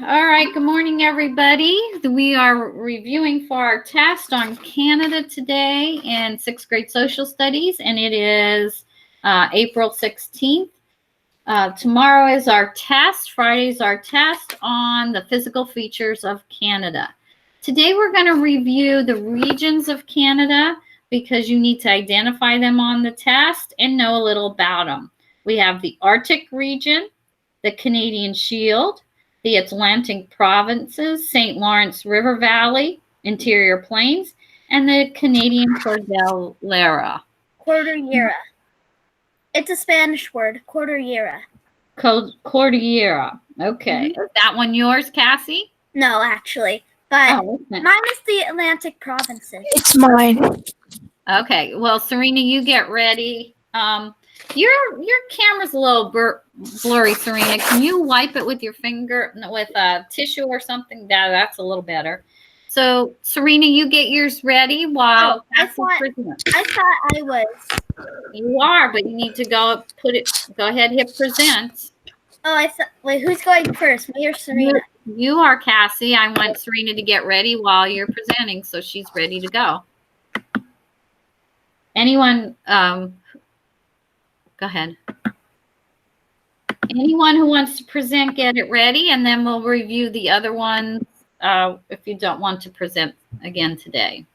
All right, good morning, everybody. We are reviewing for our test on Canada today in sixth grade social studies, and it is April 16th. Tomorrow is our test. Friday is our test on the physical features of Canada. Today we're going to review the regions of Canada because you need to identify them on the test and know a little about them. We have the Arctic region, the Canadian Shield, the Atlantic provinces, St. Lawrence River Valley, Interior Plains, and the Canadian Cordillera. Cordillera. It's a Spanish word, Cordillera. Cordillera. Okay. Mm-hmm. Is that one yours, Cassie? No, actually. But mine is the Atlantic provinces. It's mine. Okay. Well, Serena, you get ready. Your camera's a little blurry, Serena. Can you wipe it with your finger with a tissue or something? That's a little better. So, Serena, you get yours ready while I thought I was. You are, but you need to go ahead, hit present. Oh, I thought. Wait, who's going first? Me or Serena? You are, Cassie. I want Serena to get ready while you're presenting, so she's ready to go. Anyone? Go ahead. Anyone who wants to present, get it ready, and then we'll review the other ones if you don't want to present again today.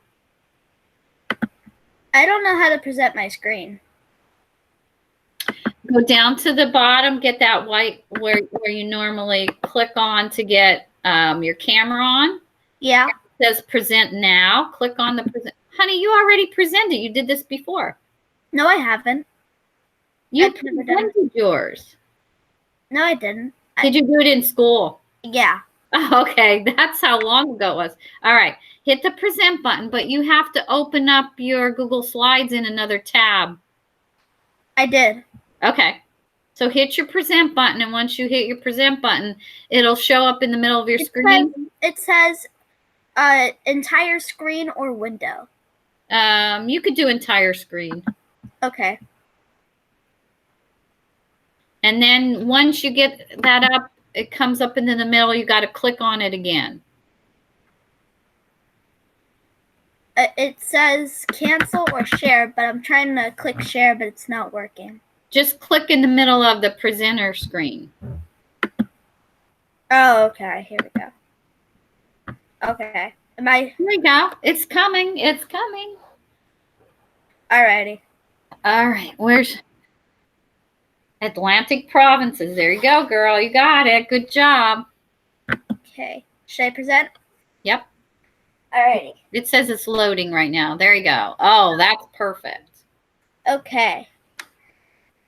I don't know how to present my screen. Go down to the bottom, get that white where you normally click on to get your camera on. Yeah. It says present now. Click on the present. Honey, you already presented. You did this before. No, I haven't. You presented yours. No, I didn't. Did you do it in school? Yeah. Oh, okay, that's how long ago it was. All right, hit the present button, but you have to open up your Google Slides in another tab. I did. Okay, so hit your present button, and once you hit your present button, it'll show up in the middle of your screen. It says entire screen or window. You could do entire screen. Okay. And then once you get that up, it comes up in the middle. You got to click on it again. It says cancel or share, but I'm trying to click share, but it's not working. Just click in the middle of the presenter screen. Oh, okay. Here we go. Okay. Here we go. It's coming. It's coming. Alrighty. All right. Where's Atlantic provinces? There you go, girl. You got it. Good job. Okay. Should I present? Yep. Alrighty. It says it's loading right now. There you go. Oh, that's perfect. Okay.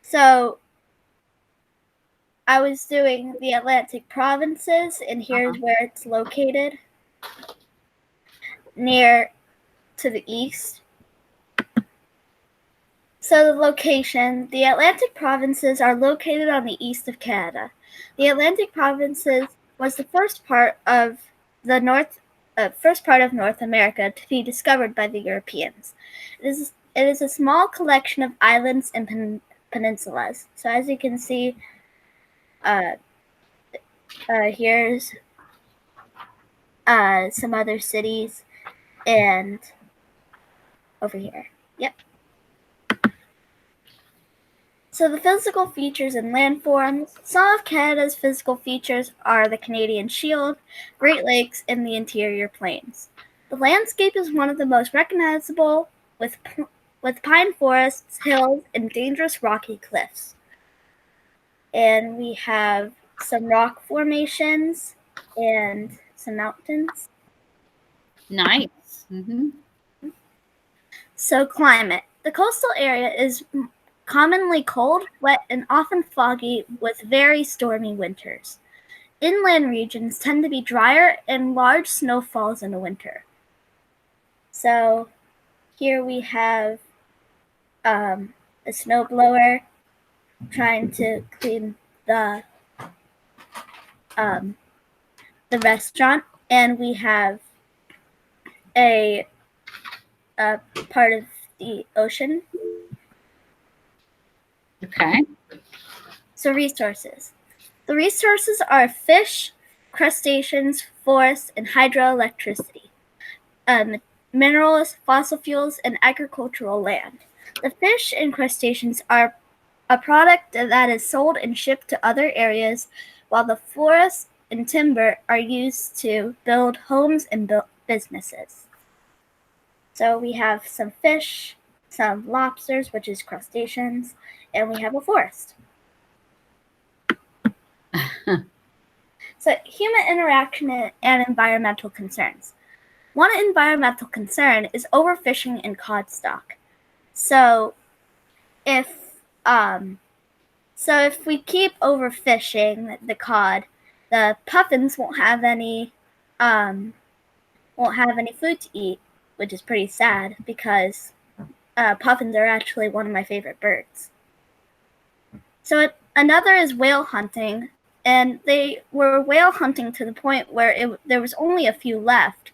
So I was doing the Atlantic provinces, and here's where it's located. Near to the east. So the location, the Atlantic provinces are located on the east of Canada. The Atlantic provinces was the first part of North America to be discovered by the Europeans. It is a small collection of islands and peninsulas. So as you can see, here's some other cities, and over here. Yep. So the physical features and landforms. Some of Canada's physical features are the Canadian Shield, Great Lakes, and the Interior Plains. The landscape is one of the most recognizable, with pine forests, hills, and dangerous rocky cliffs. And we have some rock formations and some mountains. Nice. Mm-hmm. So climate. The coastal area is commonly cold, wet, and often foggy with very stormy winters. Inland regions tend to be drier and large snowfalls in the winter. So here we have a snowblower trying to clean the restaurant, and we have a part of the ocean. Okay. So resources. The resources are fish, crustaceans, forests, and hydroelectricity, minerals, fossil fuels, and agricultural land. The fish and crustaceans are a product that is sold and shipped to other areas, while the forests and timber are used to build homes and businesses. So we have some fish, some lobsters, which is crustaceans, and we have a forest. So human interaction and environmental concerns. One environmental concern is overfishing in cod stock. So if we keep overfishing the cod, the puffins won't have any food to eat, which is pretty sad because puffins are actually one of my favorite birds. So another is whale hunting, and they were whale hunting to the point where there was only a few left,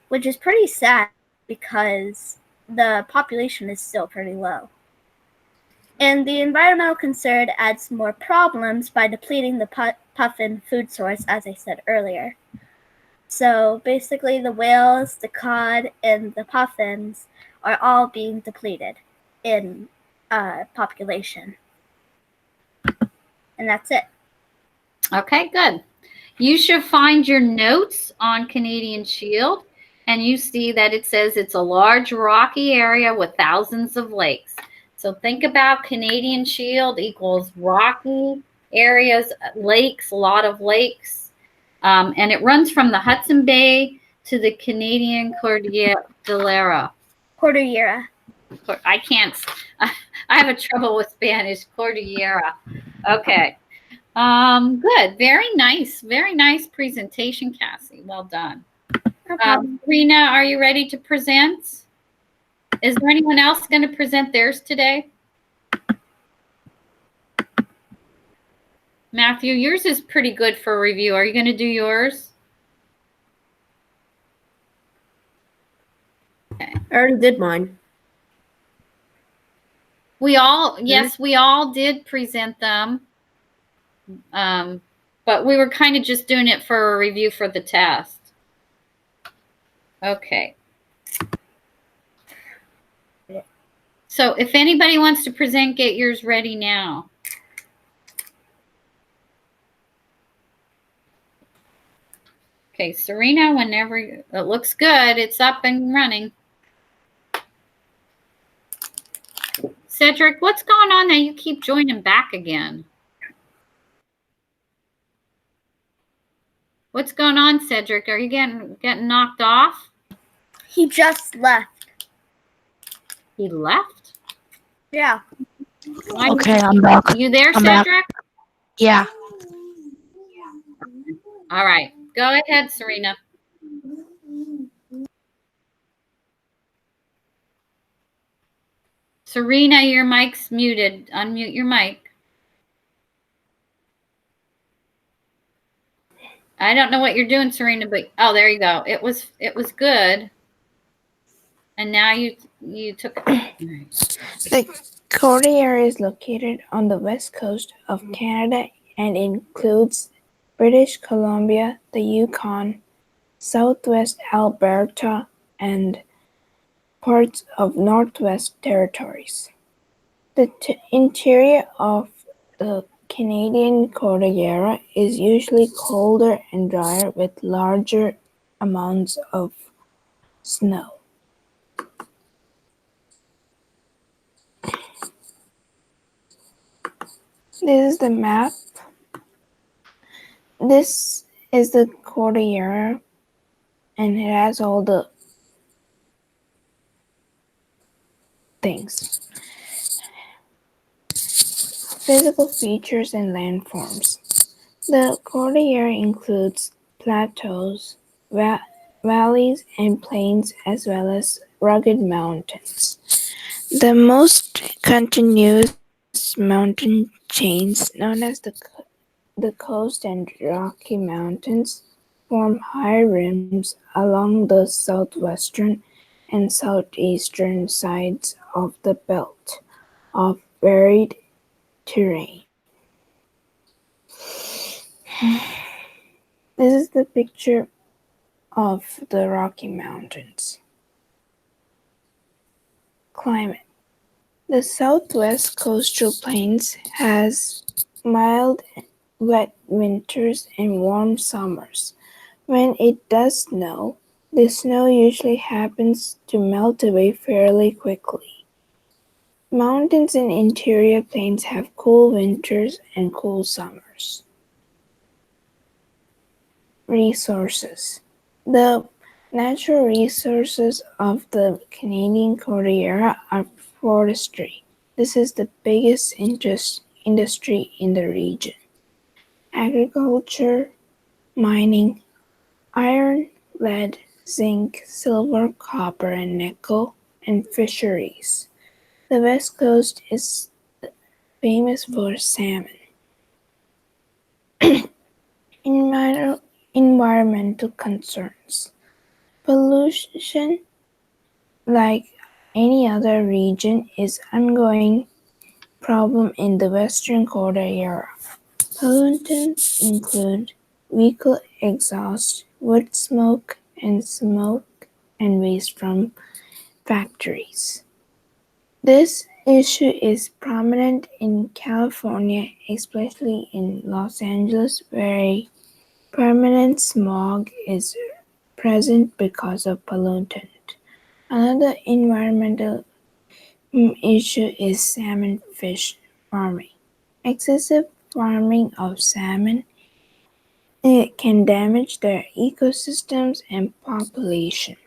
which is pretty sad because the population is still pretty low. And the environmental concern adds more problems by depleting the puffin food source, as I said earlier. So basically the whales, the cod, and the puffins are all being depleted in population. And that's it. Okay, good. You should find your notes on Canadian Shield, and you see that it says it's a large rocky area with thousands of lakes. So think about Canadian Shield equals rocky areas, lakes, a lot of lakes. And it runs from the Hudson Bay to the Canadian Cordillera. I can't. I have a trouble with Spanish. Cordillera. Okay. Good. Very nice. Very nice presentation, Cassie. Well done. Rena, are you ready to present? Is there anyone else going to present theirs today? Matthew, yours is pretty good for review. Are you going to do yours? Okay. I already did mine. Yes, we all did present them. But we were kind of just doing it for a review for the test. Okay. So if anybody wants to present, get yours ready now. Okay, Serena, whenever it looks good, it's up and running. Cedric, what's going on that you keep joining back again? What's going on, Cedric? Are you getting knocked off? He just left. He left? Yeah. Okay, I'm back. You there, I'm Cedric? back. Yeah. All right. Go ahead, Serena. Serena, your mic's muted. Unmute your mic. I don't know what you're doing, Serena, but oh, there you go. It was good. And now you took it. The Cordillera is located on the west coast of Canada and includes British Columbia, the Yukon, southwest Alberta, and parts of Northwest Territories. The interior of the Canadian Cordillera is usually colder and drier with larger amounts of snow. This is the map. This is the Cordillera, and it has all the things. Physical features and landforms. The Cordillera includes plateaus, valleys, and plains, as well as rugged mountains. The most continuous mountain chains, known as the Coast and Rocky Mountains, form high rims along the southwestern and southeastern sides of the belt of varied terrain. This is the picture of the Rocky Mountains. Climate. The Southwest Coastal Plains has mild, wet winters and warm summers. When it does snow, the snow usually happens to melt away fairly quickly. Mountains and interior plains have cool winters and cool summers. Resources. The natural resources of the Canadian Cordillera are forestry. This is the biggest industry in the region. Agriculture, mining, iron, lead, zinc, silver, copper, and nickel, and fisheries. The West Coast is famous for salmon. Environmental concerns. Pollution, like any other region, is an ongoing problem in the Western Cordillera. Pollutants include vehicle exhaust, wood smoke, and waste from factories. This issue is prominent in California, especially in Los Angeles, where permanent smog is present because of pollutant. Another environmental issue is salmon fish farming. Excessive farming of salmon can damage their ecosystems and population,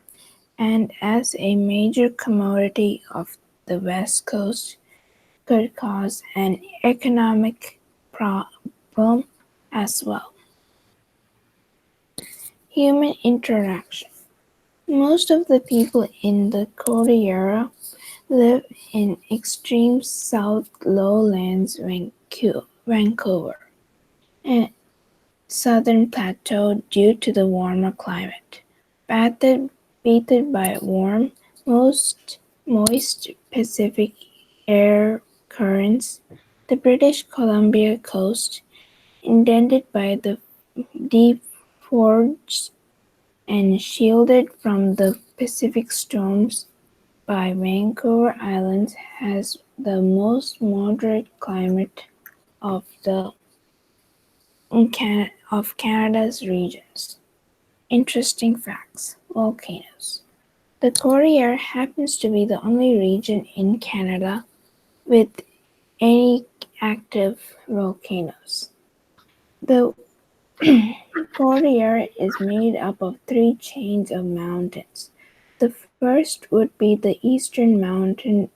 and as a major commodity of the West Coast, could cause an economic problem as well. Human interaction. Most of the people in the Cordillera live in extreme South Lowlands Vancouver and Southern Plateau due to the warmer climate. Bathed by warm, moist Pacific air currents, the British Columbia coast, indented by the deep fjords and shielded from the Pacific storms by Vancouver Island, has the most moderate climate of Canada's regions. Interesting facts. Volcanoes. The Cordillera happens to be the only region in Canada with any active volcanoes. The Cordillera is made up of three chains of mountains. The first would be the Eastern Mountain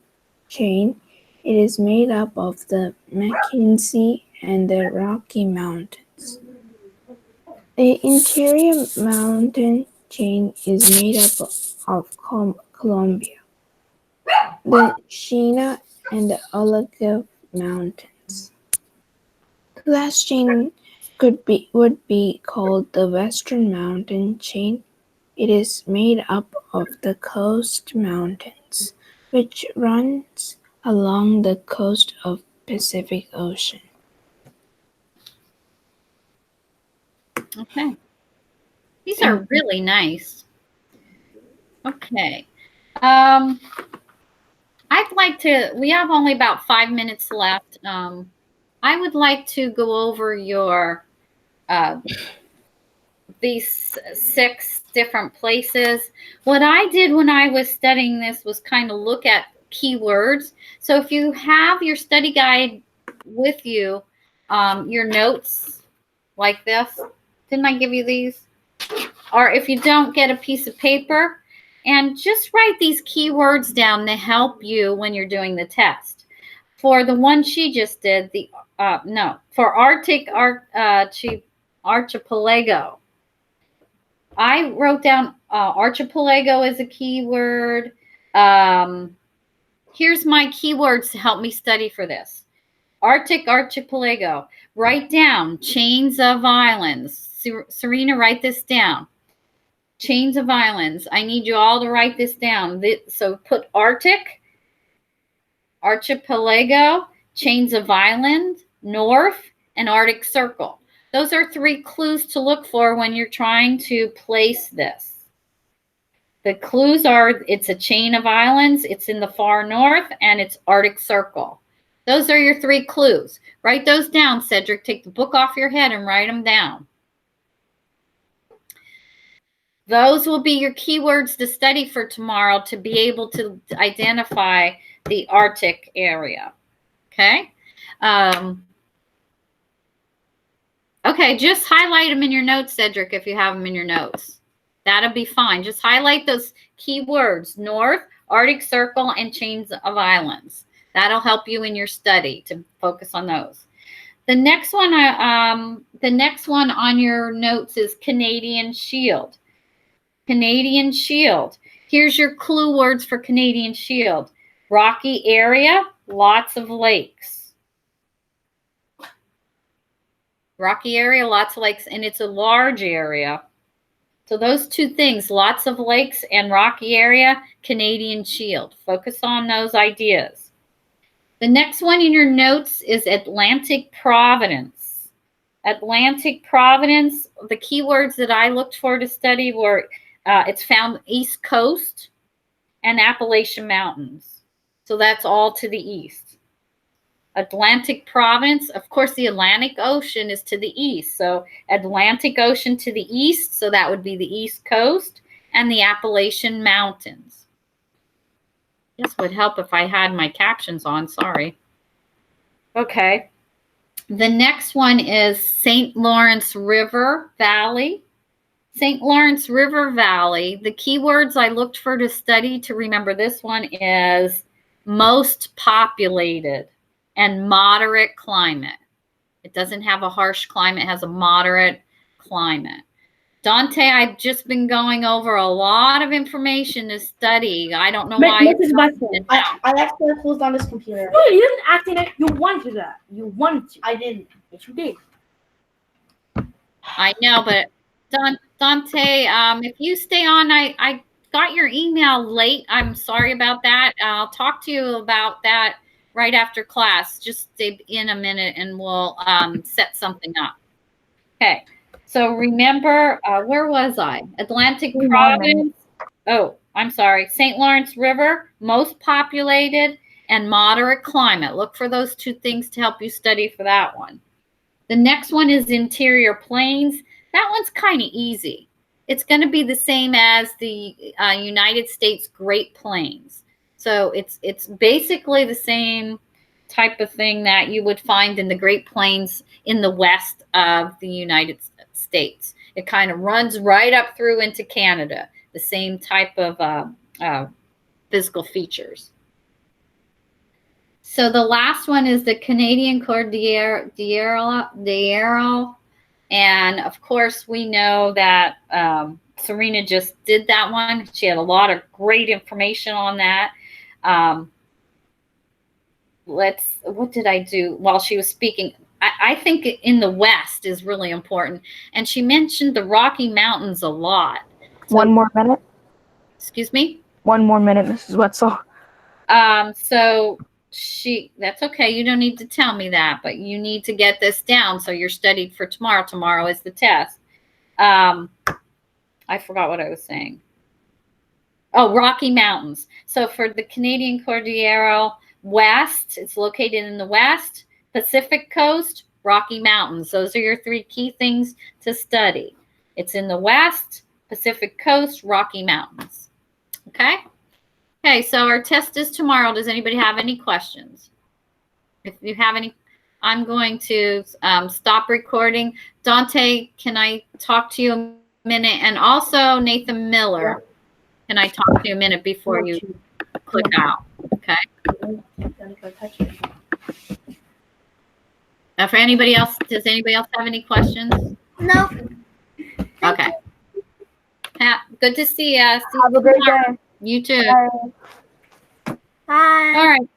Chain. It is made up of the Mackenzie and the Rocky Mountains. The Interior Mountain Chain is made up of Columbia, the Shenandoah, and the Allegheny Mountains. The last chain would be called the Western Mountain Chain. It is made up of the Coast Mountains, which runs along the coast of Pacific Ocean. Okay. These are really nice. Okay. I'd like to, we have only about 5 minutes left. I would like to go over your these 6 different places. What I did when I was studying this was kind of look at keywords. So if you have your study guide with you, your notes like this, didn't I give you these? Or if you don't, get a piece of paper and just write these keywords down to help you when you're doing the test. For the one she just did, for Arctic archipelago, I wrote down archipelago as a keyword. Here's my keywords to help me study for this. Arctic archipelago. Write down chains of islands. Serena, write this down. Chains of islands. I need you all to write this down. So put Arctic, archipelago, chains of island, north, and Arctic Circle. Those are 3 clues to look for when you're trying to place this. The clues are, it's a chain of islands, it's in the far north, and it's Arctic Circle. Those are your 3 clues. Write those down, Cedric. Take the book off your head and write them down. Those will be your keywords to study for tomorrow to be able to identify the Arctic area. Okay? Okay, just highlight them in your notes, Cedric, if you have them in your notes. That'll be fine. Just highlight those keywords: North, Arctic Circle, and chains of islands. That'll help you in your study to focus on those. The next one on your notes is Canadian Shield. Canadian Shield. Here's your clue words for Canadian Shield. Rocky area, lots of lakes. Rocky area, lots of lakes, and it's a large area. So those 2 things, lots of lakes and rocky area, Canadian Shield. Focus on those ideas. The next one in your notes is Atlantic Providence. Atlantic Providence, the keywords that I looked for to study were, it's found East Coast and Appalachian Mountains. So that's all to the east. Atlantic Providence, of course, the Atlantic Ocean is to the east. So Atlantic Ocean to the east, so that would be the East Coast, and the Appalachian Mountains. This would help if I had my captions on, sorry. Okay. The next one is St. Lawrence River Valley. St. Lawrence River Valley, the keywords I looked for to study to remember this one is most populated and moderate climate. It doesn't have a harsh climate, it has a moderate climate. Dante, I've just been going over a lot of information to study. I don't know why. I accidentally closed down this computer. No, you didn't accidentally. You wanted that. You wanted to. I didn't. Yes, you did. I know, but Dante, if you stay on, I got your email late. I'm sorry about that. I'll talk to you about that right after class. Just stay in a minute and we'll set something up. Okay. So remember, where was I? Atlantic Providence. Oh, I'm sorry. St. Lawrence River, most populated and moderate climate. Look for those 2 things to help you study for that one. The next one is Interior Plains. That one's kind of easy. It's going to be the same as the United States Great Plains. So it's basically the same type of thing that you would find in the Great Plains in the west of the United States. It kind of runs right up through into Canada, the same type of physical features. So the last one is the Canadian Cordillera. And of course, we know that Serena just did that one. She had a lot of great information on that. What did I do while she was speaking? I think in the West is really important. And she mentioned the Rocky Mountains a lot. So, 1 more minute. Excuse me? 1 more minute, Mrs. Wetzel. So that's okay. You don't need to tell me that, but you need to get this down so you're studied for tomorrow. Tomorrow is the test. I forgot what I was saying. Oh, Rocky Mountains. So for the Canadian Cordillera West, it's located in the West. Pacific Coast, Rocky Mountains. Those are your 3 key things to study. It's in the West, Pacific Coast, Rocky Mountains. Okay? Okay, so our test is tomorrow. Does anybody have any questions? If you have any, I'm going to stop recording. Dante, can I talk to you a minute? And also Nathan Miller, can I talk to you a minute before you click out? Okay. Now for anybody else, does anybody else have any questions? No. Okay. Good to see you. Have a great day. You too. Bye. Bye. All right.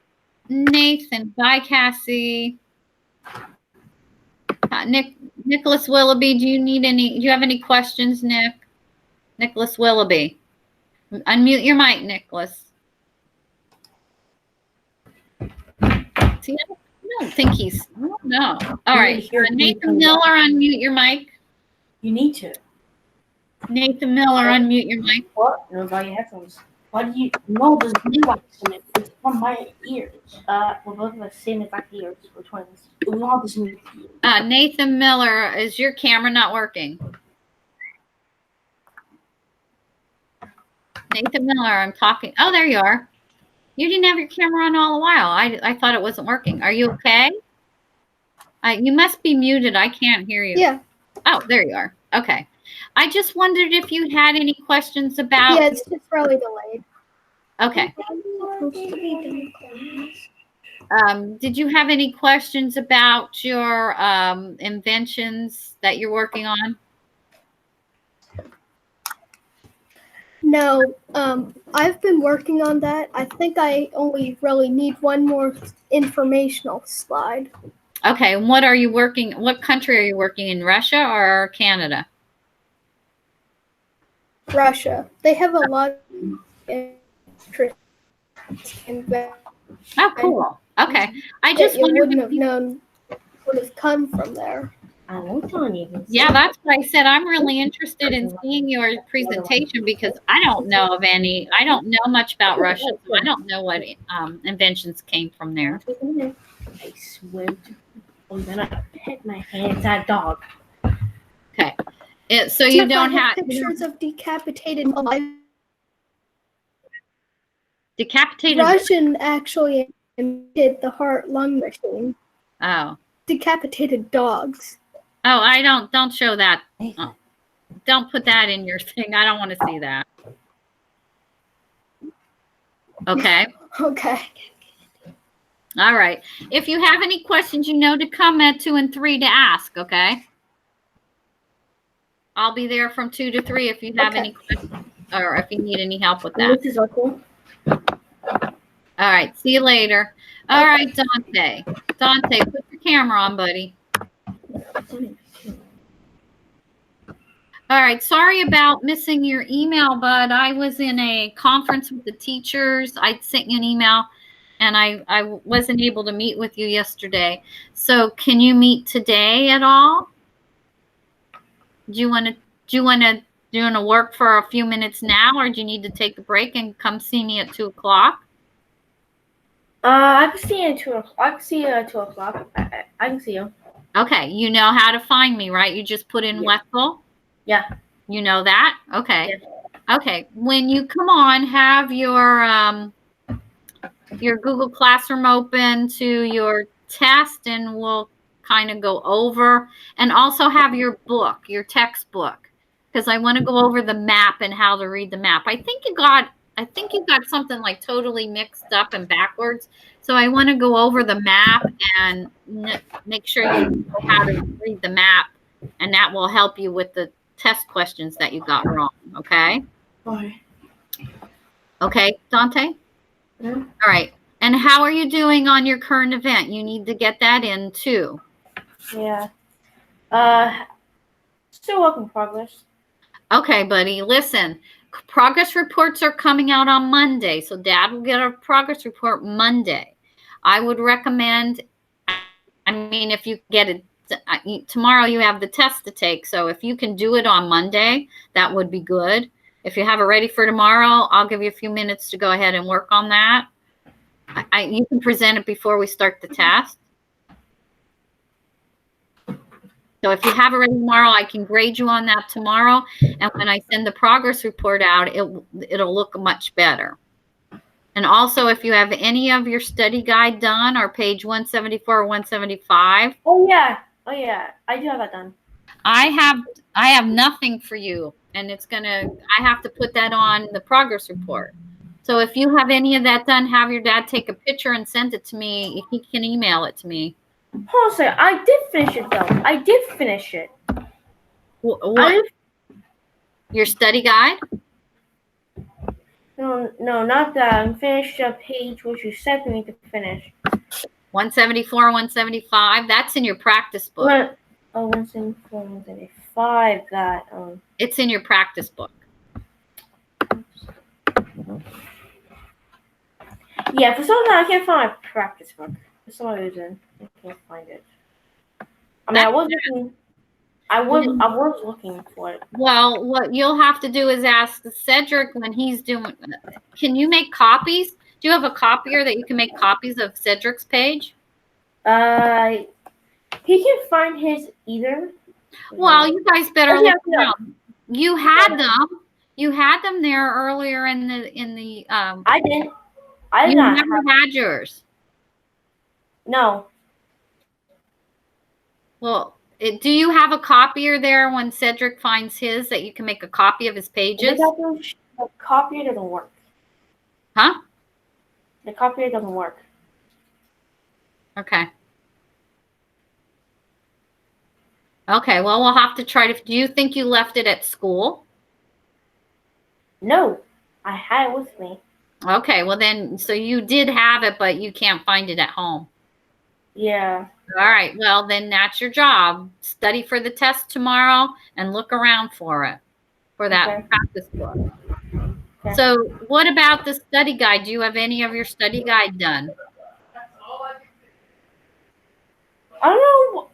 Nathan. Bye, Cassie. Nicholas Willoughby, do you have any questions, Nick? Nicholas Willoughby. Unmute your mic, Nicholas. See, I don't think he's. I don't know. All You right, need to hear Nathan me. Miller, unmute your mic. You need to. Nathan Miller, unmute your mic. What? No, about your headphones. Why do you? No, there's Levi's in it. It's from my ears. We're both the same exact ears. We're twins. We all have the same ears. Nathan Miller, is your camera not working? Nathan Miller, I'm talking. Oh, there you are. You didn't have your camera on all the while. I thought it wasn't working. Are you okay? You must be muted. I can't hear you. Yeah. Oh, there you are. Okay. I just wondered if you had any questions about. Yeah, it's just really delayed. Okay. Did you have any questions about your inventions that you're working on? No, I've been working on that. I think I only really need one more informational slide. Okay. And what are you working? What country are you working in? Russia or Canada? Russia. They have a lot of interest in that. Oh, cool. Okay. I That just you wondered. wouldn't have known would have come from there. I won't tell you. Yeah, that's what I said. I'm really interested in seeing your presentation because I don't know of any. I don't know much about Russia, so I don't know what inventions came from there. I swear to. I'm gonna pet my hands at dog. Okay. So See you if I don't have pictures of decapitated alive. decapitated. Russian actually invented the heart-lung machine. Oh. Decapitated dogs. Oh, don't show that. Don't put that in your thing. I don't want to see that. Okay. Okay. All right. If you have any questions, you know to come at 2 and 3 to ask, okay? I'll be there from 2 to 3 if you have Okay. any questions or if you need any help with that. This is cool. All right. See you later. All right, Dante. Dante, put your camera on, buddy. All right. Sorry about missing your email, bud. I was in a conference with the teachers. I sent you an email, and I wasn't able to meet with you yesterday. So can you meet today at all? Do you want to work for a few minutes now, or do you need to take a break and come see me at 2 o'clock? I can see you at 2 o'clock. I can see you at 2 o'clock. I can see you. Okay. You know how to find me, right? You just put in Yeah. Wetzel. Yeah. You know that? Okay. Yeah. Okay. When you come on, have your Google Classroom open to your test, and we'll kind of go over, and also have your book, your textbook, because I want to go over the map and how to read the map. I think you got something like totally mixed up and backwards. So I want to go over the map and make sure you know how to read the map, and that will help you with the test questions that you got wrong. Okay. Why? Okay, Dante? Yeah. All right. And how are you doing on your current event? You need to get that in too. Yeah. Still work in progress. Okay, buddy. Listen, progress reports are coming out on Monday. So Dad will get a progress report Monday. I would recommend, I mean, if you get it tomorrow, you have the test to take. So if you can do it on Monday, that would be good. If you have it ready for tomorrow, I'll give you a few minutes to go ahead and work on that. You can present it before we start the test. So if you have it ready tomorrow, I can grade you on that tomorrow. And when I send the progress report out, it'll look much better. And also, if you have any of your study guide done, or page 174 or 175. Oh yeah. I do have that done. I have nothing for you, and I have to put that on the progress report. So if you have any of that done, have your dad take a picture and send it to me. If he can email it to me. Hold on a second. I did finish it though. I did finish it. What? Your study guide? No, not that. I'm finished a page which you said for me to finish. 174, 175. That's in your practice book. 174, 175. That It's in your practice book. Yeah, for some reason I can't find my practice book. For some reason, I can't find it. I mean, I was looking. I was looking for it. Well, what you'll have to do is ask Cedric when he's doing. Can you make copies? Do you have a copier that you can make copies of Cedric's page? He can find his either. Well, you guys better Oh, yeah, look yeah. around. You had them. You had them there earlier in the. I didn't. I did You not. never had yours. No. Well, do you have a copier there when Cedric finds his that you can make a copy of his pages? The copier doesn't work. Huh? The copier doesn't work. Okay. Okay, well, we'll have to try to. Do you think you left it at school? No, I had it with me. Okay, well then, so you did have it, but you can't find it at home. Yeah. All right, well then that's your job. Study for the test tomorrow and look around for it, for that Okay. practice book. Okay. So what about the study guide? Do you have any of your study guide done? I don't know.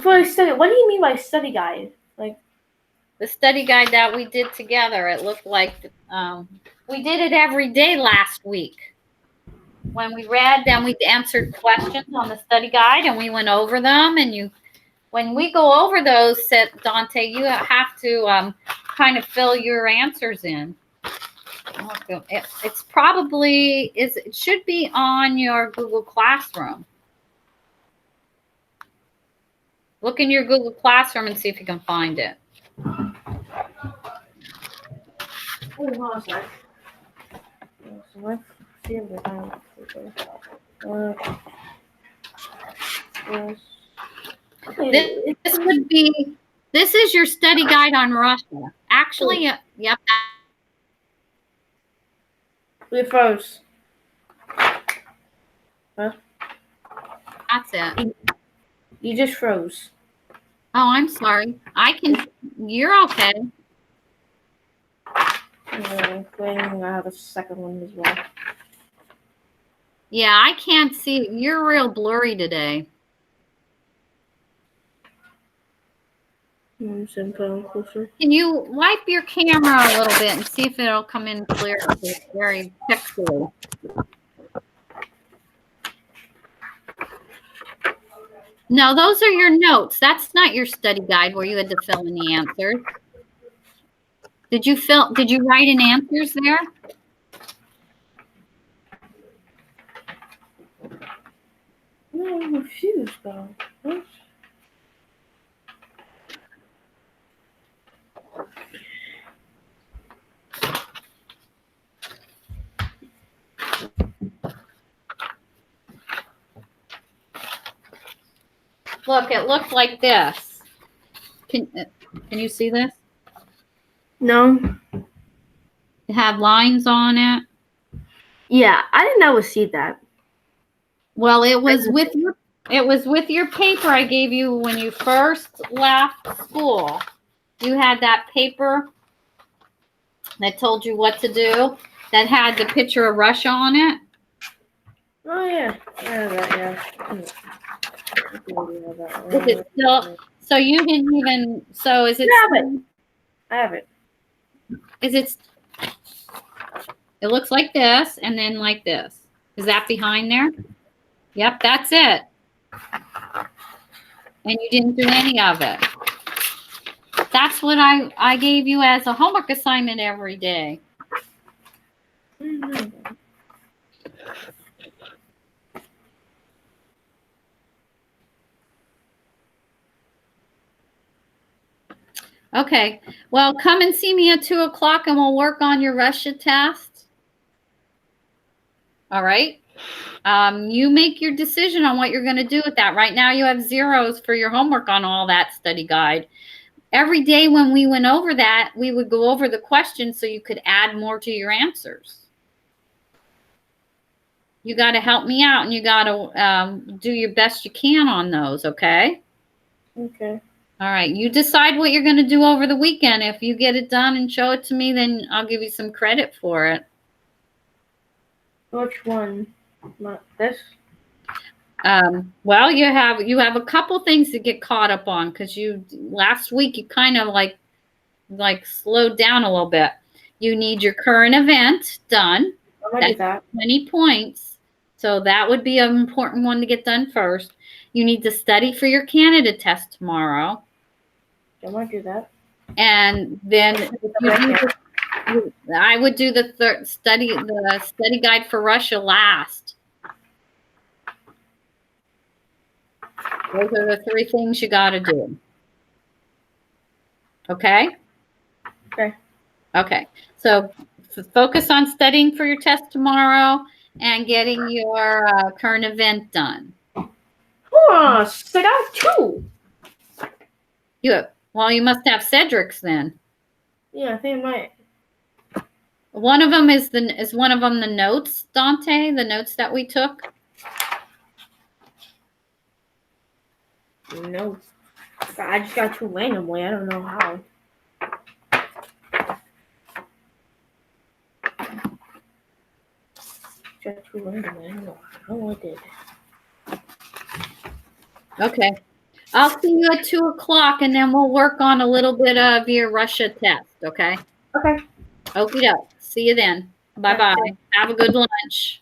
For a study, what do you mean by study guide? Like, The study guide that we did together, it looked like we did it every day last week. When we read, then we answered questions on the study guide and we went over them. And when we go over those, said Dante, you have to kind of fill your answers in. It's probably it should be on your Google Classroom. Look in your Google Classroom and see if you can find it. oh, hold on a sec. So let's see if we can. This is your study guide on Russia. Actually, yep. We froze. That's it. You just froze. Oh, I'm sorry. You're okay. Yeah, waiting. I have a second one as well. Yeah, I can't see it. You're real blurry today. Closer. Can you wipe your camera a little bit and see if it'll come in clear? It's very pixely. No, those are your notes. That's not your study guide where you had to fill in the answers. Did you write in answers there? No, I'm confused though. What? Look, it looked like this. Can you see this? No. It had lines on it. Yeah, I didn't know see that. Well, it was with your paper I gave you when you first left school. You had that paper that told you what to do, that had the picture of Russia on it. Oh yeah, yeah. Is it still? So you didn't even. So is it? I have it. Is it? It looks like this, and then like this. Is that behind there? Yep, that's it. And you didn't do any of it. That's what I gave you as a homework assignment every day. Okay, well, come and see me at 2 o'clock and we'll work on your Russia test. All right. You make your decision on what you're going to do with that. Right now you have zeros for your homework on all that study guide. Every day when we went over that, we would go over the questions so you could add more to your answers. You got to help me out and you got to do your best you can on those, okay? Okay. All right. You decide what you're going to do over the weekend. If you get it done and show it to me, then I'll give you some credit for it. Which one? Not this? Well, you have a couple things to get caught up on because last week you kind of like slowed down a little bit. You need your current event done. I'm gonna do that. 20 points. So that would be an important one to get done first. You need to study for your Canada test tomorrow. I'm gonna do that. And then I would do the study guide for Russia last. Those are the 3 things you got to do. Okay? Okay. Okay. So focus on studying for your test tomorrow and getting your current event done. Oh, so I got 2. Well, you must have Cedric's then. Yeah, I think I might. One of them is one of them the notes, Dante, the notes that we took? No. I just got 2 randomly. I don't know how. Got 2 randomly. I don't know how I did. Okay. I'll see you at 2 o'clock and then we'll work on a little bit of your Russia test, okay? Okay. Okie doke. See you then. Bye-bye. Have a good lunch.